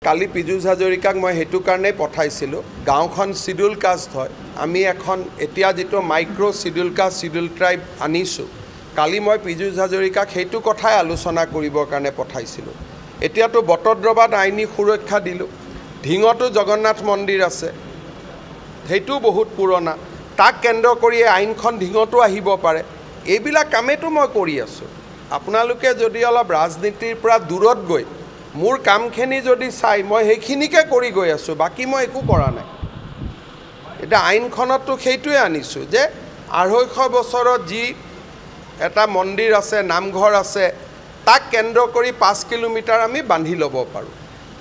কালি পীযুষ হাজৰিকাক মই হেতু কাৰণে পঠাইছিলোঁ গাঁওখন শিডিউল কাষ্ট হয় আমি এখন এতিয়া যেটো micro schedule caste schedule tribe আনিছোঁ কালি মই পীযুষ হাজৰিকাক হেতু কথাই আলোচনা কৰিবৰ কাৰণে পঠাইছিলোঁ এতিয়াতো বটদ্ৰবাত আইনী সুৰক্ষা দিলোঁ ঢিঙতো জগন্নাথ মন্দিৰ আছে হেতু বহুত পুৰণা তাক কেন্দ্ৰ কৰি আইনখন ঢিঙতো আহিব পাৰে এইবিলাক কামেটো মই কৰি আছোঁ আপোনালোকে যদি অলপ ৰাজনীতিৰ পৰা দূৰত গৈ মোৰ কামখিনি যদি চাই মই সেইখিনিকে কৰি গৈ আছোঁ বাকি মই একো কৰা নাই এটা আইনখনতো সেইটোৱে আনিছোঁ যে 250 বছৰত যি এটা মন্দিৰ আছে নামঘৰ আছে তাক কেন্দ্ৰ কৰি 5 কিলোমিটাৰ আমি বান্ধি ল'ব পাৰোঁ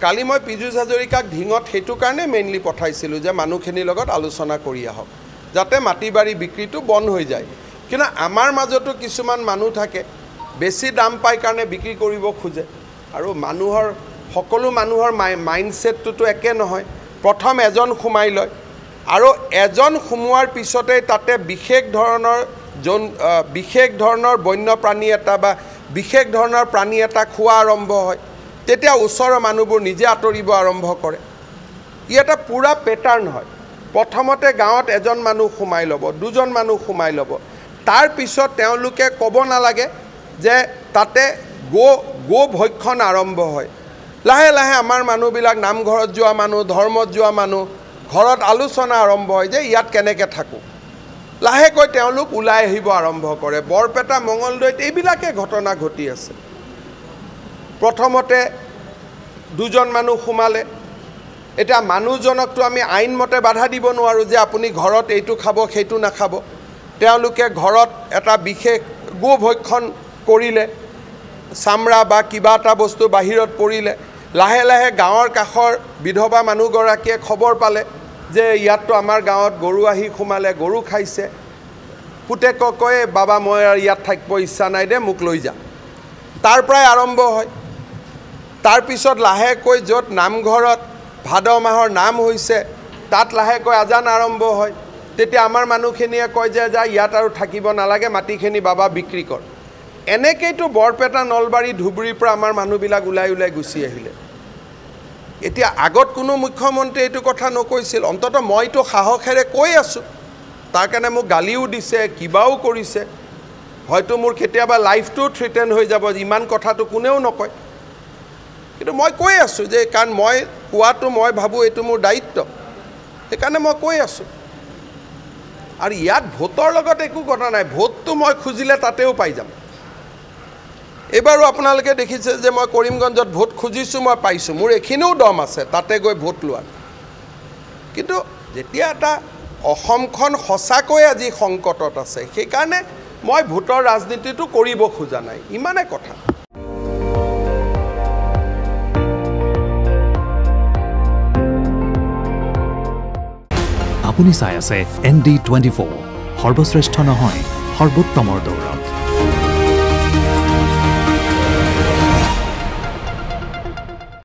কালি মই পীযুষ হাজৰিকাক ঢিঙত হেতু কাৰণে মেইনলি পঠাইছিলোঁ যে মানুহখিনিৰ লগত আলোচনা কৰি আহক যাতে মাটিবাৰী বিক্ৰীটো বন্ধ হৈ যায় কিন্তু আমাৰ মাজতো কিছুমান মানুহ থাকে বেছি দাম পাই কাৰণে বিক্ৰী কৰিব খোজে আৰু মানুহৰ সকলো মানুহৰ মাইণ্ডছেটটো একে নহয় প্ৰথম এজন খুমাই লয় আৰু এজন খুমোৱাৰ পিছতে তাতে বিশেষ ধৰণৰ বন্যপ্ৰাণী এটা বা বিশেষ ধৰণৰ প্ৰাণী এটা খোৱা আৰম্ভ হয় তেতিয়া ওচৰৰ মানুহবোৰ নিজে আঁতৰিব আৰম্ভ কৰে ই এটা পুৰা পেটাৰ্ণ হয় প্ৰথমতে গাঁৱত এজন মানুহ খুমাই ল'ব দুজন মানুহ খুমাই ল'ব তাৰ পিছত তেওঁলোকে ক'ব নালাগে যে তাতে গো ভক্ষণ আৰম্ভ হয় লাহে লাহে আমাৰ মানুহবিলাক নামঘৰত যোৱা মানুহ ধৰ্মত যোৱা মানুহ ঘৰত আলোচনা আৰম্ভ হয় যে ইয়াত কেনেকৈ থাকোঁ লাহেকৈ তেওঁলোক ওলাই আহিব আৰম্ভ কৰে বৰপেটা মঙলদৈত এইবিলাকে ঘটনা ঘটি আছে প্ৰথমতে দুজন মানুহ খুমালে এটা মানুহজনকতো আমি আইনমতে বাধা দিব নোৱাৰোঁ যে আপুনি ঘৰত এইটো খাব সেইটো নাখাব তেওঁলোকে ঘৰত এটা বিশেষ গো ভক্ষণ কৰিলে চামৰা বা কিবা এটা বস্তু বাহিৰত পৰিলে লাহে লাহে গাঁৱৰ কাষৰ বিধৱা মানুহগৰাকীয়ে খবৰ পালে যে ইয়াততো আমাৰ গাঁৱত গৰু আহি খুমালে গৰু খাইছে পুতেকক কয় বাবা মই আৰু ইয়াত থাকিব ইচ্ছা নাই দে মোক লৈ যা তাৰ পৰাই আৰম্ভ হয় তাৰপিছত লাহেকৈ য'ত নামঘৰত ভাদ মাহৰ নাম হৈছে তাত লাহেকৈ আজান আৰম্ভ হয় তেতিয়া আমাৰ মানুহখিনিয়ে কয় যে যা ইয়াত আৰু থাকিব নালাগে মাটিখিনি বাবা বিক্ৰী কৰ এনেকৈতো বৰপেটা নলবাৰী ধুবুৰীৰ পৰা আমাৰ মানুহবিলাক ওলাই ওলাই গুচি আহিলে এতিয়া আগত কোনো মুখ্যমন্ত্ৰী এইটো কথা নকৈছিল অন্তত মইতো সাহসেৰে কৈ আছোঁ তাৰ কাৰণে মোক গালিও দিছে কিবাও কৰিছে হয়তো মোৰ কেতিয়াবা লাইফটো থ্ৰেটেন হৈ যাব ইমান কথাটো কোনেও নকয় কিন্তু মই কৈ আছোঁ যে কাৰণ মই কোৱাটো মই ভাবোঁ এইটো মোৰ দায়িত্ব সেইকাৰণে মই কৈ আছোঁ আৰু ইয়াত ভোটৰ লগত একো কথা নাই ভোটটো মই খুজিলে তাতেও পাই যাম এবাৰো আপোনালোকে দেখিছে যে মই কৰিমগঞ্জত ভোট খুজিছোঁ মই পাইছোঁ মোৰ এখিনিও দম আছে তাতে গৈ ভোট লোৱাৰ কিন্তু যেতিয়া এটা অসমখন সঁচাকৈ আজি সংকটত আছে সেইকাৰণে মই ভোটৰ ৰাজনীতিটো কৰিব খোজা নাই ইমানে কথা আপুনি চাই আছে ND24 সৰ্বশ্ৰেষ্ঠ নহয় সৰ্বোত্তমৰ দৌৰত